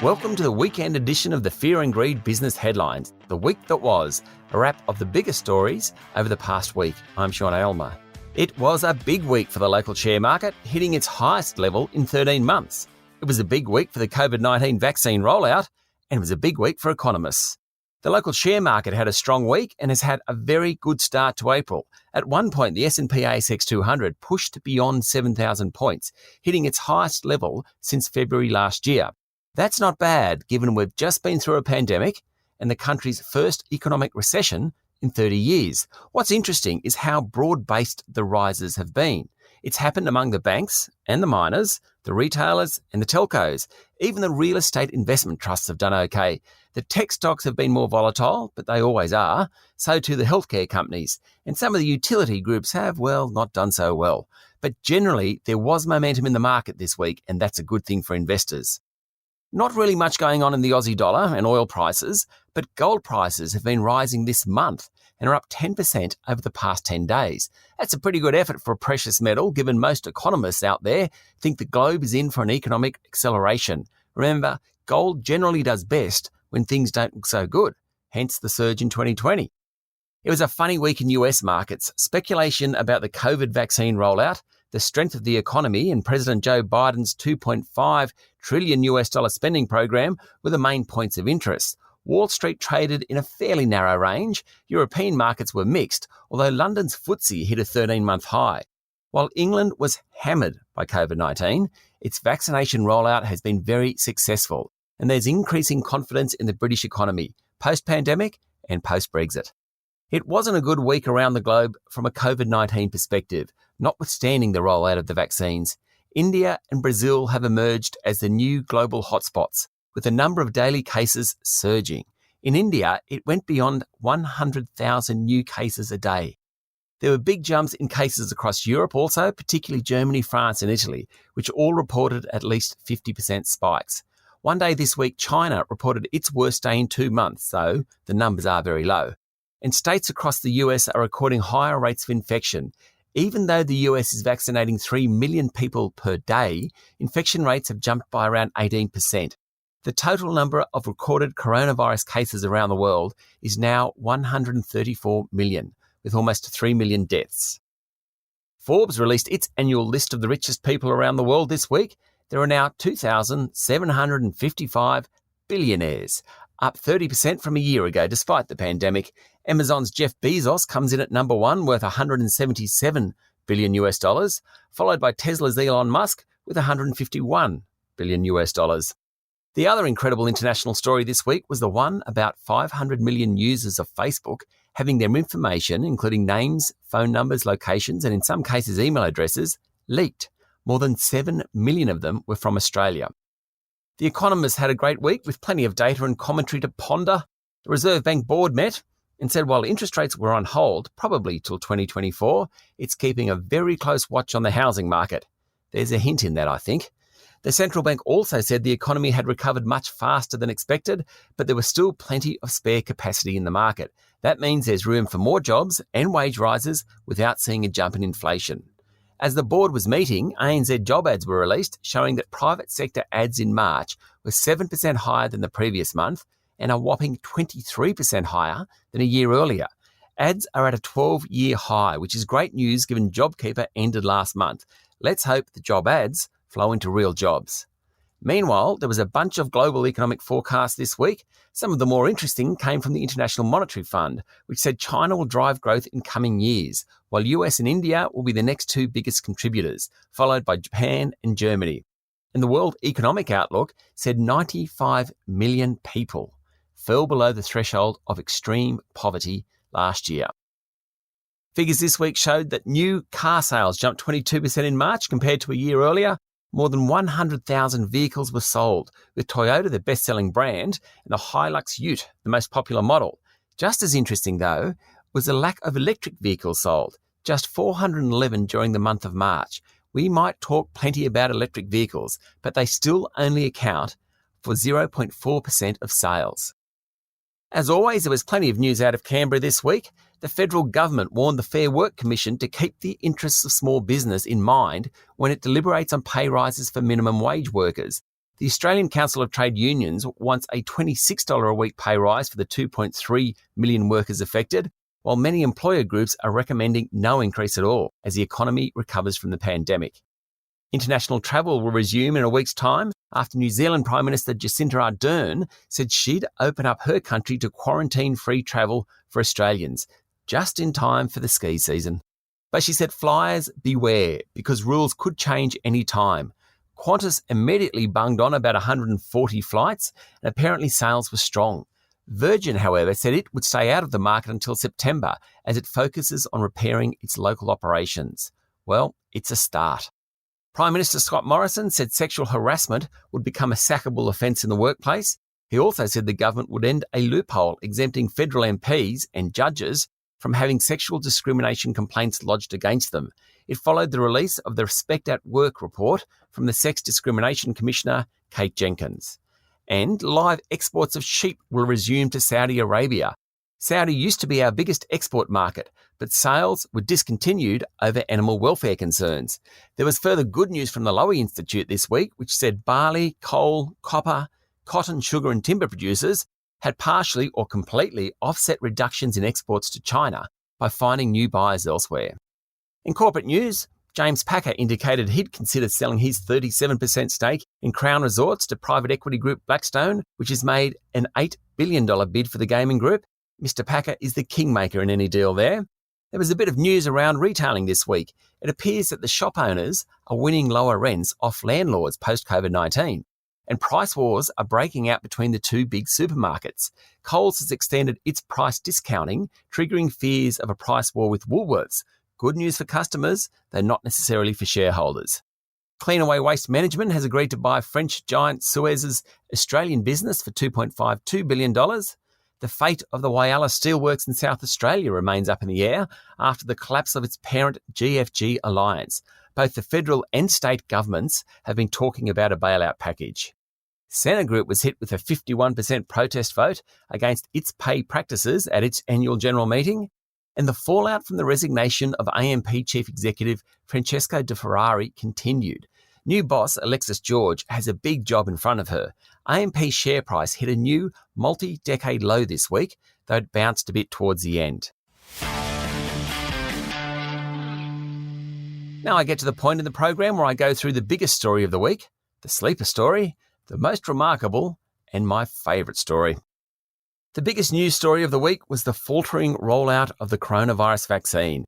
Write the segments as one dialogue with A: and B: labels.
A: Welcome to the weekend edition of the Fear and Greed Business Headlines, the week that was, a wrap of the biggest stories over the past week. I'm Sean Aylmer. It was a big week for the local share market, hitting its highest level in 13 months. It was a big week for the COVID-19 vaccine rollout, and it was a big week for economists. The local share market had a strong week and has had a very good start to April. At one point, the S&P/ASX 200 pushed beyond 7,000 points, hitting its highest level since February last year. That's not bad, given we've just been through a pandemic and the country's first economic recession in 30 years. What's interesting is how broad-based the rises have been. It's happened among the banks and the miners, the retailers and the telcos. Even the real estate investment trusts have done okay. The tech stocks have been more volatile, but they always are. So too the healthcare companies. And some of the utility groups have, well, not done so well. But generally, there was momentum in the market this week, and that's a good thing for investors. Not really much going on in the Aussie dollar and oil prices, but gold prices have been rising this month and are up 10% over the past 10 days. That's a pretty good effort for a precious metal, given most economists out there think the globe is in for an economic acceleration. Remember, gold generally does best when things don't look so good, hence the surge in 2020. It was a funny week in US markets. Speculation about the COVID vaccine rollout, the strength of the economy and President Joe Biden's $2.5 trillion spending program were the main points of interest. Wall Street traded in a fairly narrow range. European markets were mixed, although London's FTSE hit a 13-month high. While England was hammered by COVID-19, its vaccination rollout has been very successful, and there's increasing confidence in the British economy, post-pandemic and post-Brexit. It wasn't a good week around the globe from a COVID-19 perspective, notwithstanding the rollout of the vaccines. India and Brazil have emerged as the new global hotspots, with the number of daily cases surging. In India, it went beyond 100,000 new cases a day. There were big jumps in cases across Europe also, particularly Germany, France and Italy, which all reported at least 50% spikes. One day this week, China reported its worst day in 2 months, so the numbers are very low. And states across the US are recording higher rates of infection. Even though the US is vaccinating 3 million people per day, infection rates have jumped by around 18%. The total number of recorded coronavirus cases around the world is now 134 million, with almost 3 million deaths. Forbes released its annual list of the richest people around the world this week. There are now 2,755 billionaires, up 30% from a year ago despite the pandemic. Amazon's Jeff Bezos comes in at number one, worth $177 billion, followed by Tesla's Elon Musk with $151 billion. The other incredible international story this week was the one about 500 million users of Facebook having their information, including names, phone numbers, locations, and in some cases email addresses, leaked. More than 7 million of them were from Australia. The economists had a great week with plenty of data and commentary to ponder. The Reserve Bank board met and said while interest rates were on hold, probably till 2024, it's keeping a very close watch on the housing market. There's a hint in that, I think. The central bank also said the economy had recovered much faster than expected, but there was still plenty of spare capacity in the market. That means there's room for more jobs and wage rises without seeing a jump in inflation. As the board was meeting, ANZ job ads were released, showing that private sector ads in March were 7% higher than the previous month and a whopping 23% higher than a year earlier. Ads are at a 12-year high, which is great news given JobKeeper ended last month. Let's hope the job ads flow into real jobs. Meanwhile, there was a bunch of global economic forecasts this week. Some of the more interesting came from the International Monetary Fund, which said China will drive growth in coming years, while US and India will be the next two biggest contributors, followed by Japan and Germany. And the World Economic Outlook said 95 million people fell below the threshold of extreme poverty last year. Figures this week showed that new car sales jumped 22% in March compared to a year earlier. More than 100,000 vehicles were sold, with Toyota the best-selling brand and the Hilux Ute the most popular model. Just as interesting, though, was the lack of electric vehicles sold, just 411 during the month of March. We might talk plenty about electric vehicles, but they still only account for 0.4% of sales. As always, there was plenty of news out of Canberra this week. The federal government warned the Fair Work Commission to keep the interests of small business in mind when it deliberates on pay rises for minimum wage workers. The Australian Council of Trade Unions wants a $26 a week pay rise for the 2.3 million workers affected, while many employer groups are recommending no increase at all as the economy recovers from the pandemic. International travel will resume in a week's time after New Zealand Prime Minister Jacinda Ardern said she'd open up her country to quarantine-free travel for Australians, just in time for the ski season. But she said flyers beware, because rules could change any time. Qantas immediately bunged on about 140 flights, and apparently sales were strong. Virgin, however, said it would stay out of the market until September as it focuses on repairing its local operations. Well, it's a start. Prime Minister Scott Morrison said sexual harassment would become a sackable offence in the workplace. He also said the government would end a loophole exempting federal MPs and judges from having sexual discrimination complaints lodged against them. It followed the release of the Respect at Work report from the Sex Discrimination Commissioner, Kate Jenkins. And live exports of sheep will resume to Saudi Arabia. Saudi used to be our biggest export market, but sales were discontinued over animal welfare concerns. There was further good news from the Lowy Institute this week, which said barley, coal, copper, cotton, sugar and timber producers had partially or completely offset reductions in exports to China by finding new buyers elsewhere. In corporate news, James Packer indicated he'd consider selling his 37% stake in Crown Resorts to private equity group Blackstone, which has made an $8 billion bid for the gaming group. Mr. Packer is the kingmaker in any deal there. There was a bit of news around retailing this week. It appears that the shop owners are winning lower rents off landlords post-COVID-19, and price wars are breaking out between the two big supermarkets. Coles has extended its price discounting, triggering fears of a price war with Woolworths. Good news for customers, though not necessarily for shareholders. Cleanaway Waste Management has agreed to buy French giant Suez's Australian business for $2.52 billion. The fate of the Whyalla Steelworks in South Australia remains up in the air after the collapse of its parent GFG Alliance. Both the federal and state governments have been talking about a bailout package. Scentre Group was hit with a 51% protest vote against its pay practices at its annual general meeting, and the fallout from the resignation of AMP Chief Executive Francesco De Ferrari continued. New boss Alexis George has a big job in front of her. AMP's share price hit a new multi-decade low this week, though it bounced a bit towards the end. Now I get to the point in the program where I go through the biggest story of the week, the sleeper story, the most remarkable, and my favourite story. The biggest news story of the week was the faltering rollout of the coronavirus vaccine.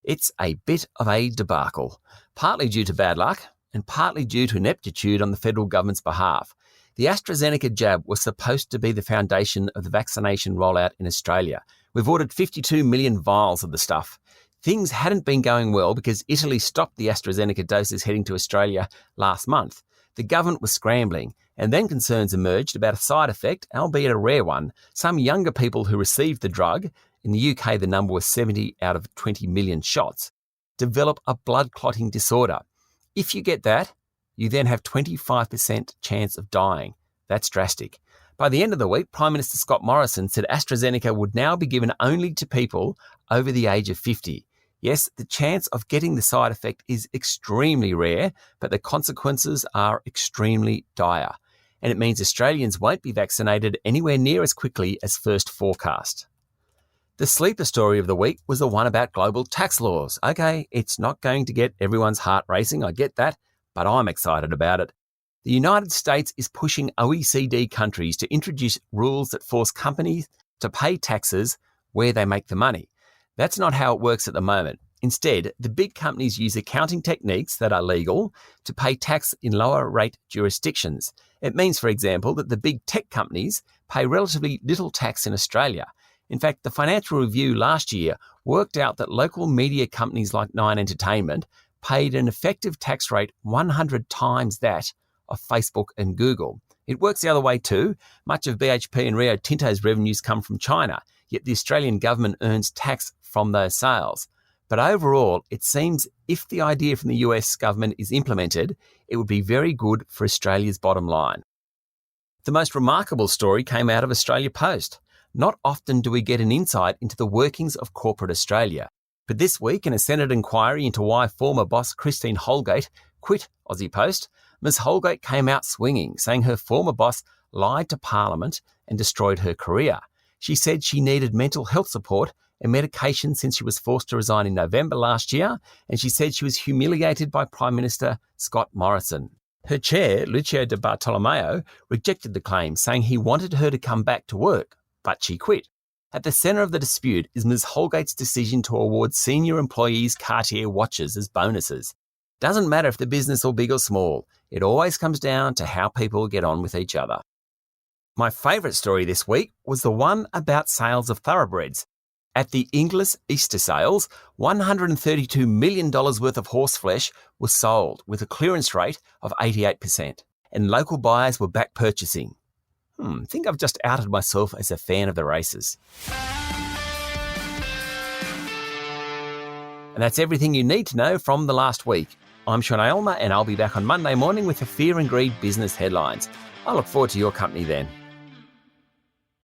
A: It's a bit of a debacle, partly due to bad luck and partly due to ineptitude on the federal government's behalf. The AstraZeneca jab was supposed to be the foundation of the vaccination rollout in Australia. We've ordered 52 million vials of the stuff. Things hadn't been going well because Italy stopped the AstraZeneca doses heading to Australia last month. The government was scrambling, and then concerns emerged about a side effect, albeit a rare one. Some younger people who received the drug, in the UK the number was 70 out of 20 million shots, develop a blood clotting disorder. If you get that, you then have 25% chance of dying. That's drastic. By the end of the week, Prime Minister Scott Morrison said AstraZeneca would now be given only to people over the age of 50. Yes, the chance of getting the side effect is extremely rare, but the consequences are extremely dire. And it means Australians won't be vaccinated anywhere near as quickly as first forecast. The sleeper story of the week was the one about global tax laws. Okay, it's not going to get everyone's heart racing, I get that, but I'm excited about it. The United States is pushing OECD countries to introduce rules that force companies to pay taxes where they make the money. That's not how it works at the moment. Instead, the big companies use accounting techniques that are legal to pay tax in lower rate jurisdictions. It means, for example, that the big tech companies pay relatively little tax in Australia. In fact, the Financial Review last year worked out that local media companies like Nine Entertainment paid an effective tax rate 100 times that of Facebook and Google. It works the other way too. Much of BHP and Rio Tinto's revenues come from China, yet the Australian government earns tax from those sales. But overall, it seems if the idea from the US government is implemented, it would be very good for Australia's bottom line. The most remarkable story came out of Australia Post. Not often do we get an insight into the workings of corporate Australia. But this week, in a Senate inquiry into why former boss Christine Holgate quit Aussie Post, Ms Holgate came out swinging, saying her former boss lied to Parliament and destroyed her career. She said she needed mental health support and medication since she was forced to resign in November last year, and she said she was humiliated by Prime Minister Scott Morrison. Her chair, Lucio Di Bartolomeo, rejected the claim, saying he wanted her to come back to work, but she quit. At the centre of the dispute is Ms Holgate's decision to award senior employees Cartier watches as bonuses. Doesn't matter if the business is big or small, it always comes down to how people get on with each other. My favourite story this week was the one about sales of thoroughbreds. At the Inglis Easter sales, $132 million worth of horseflesh was sold with a clearance rate of 88%, and local buyers were back purchasing. I think I've just outed myself as a fan of the races. And that's everything you need to know from the last week. I'm Sean Aylmer, and I'll be back on Monday morning with the Fear and Greed business headlines. I look forward to your company then.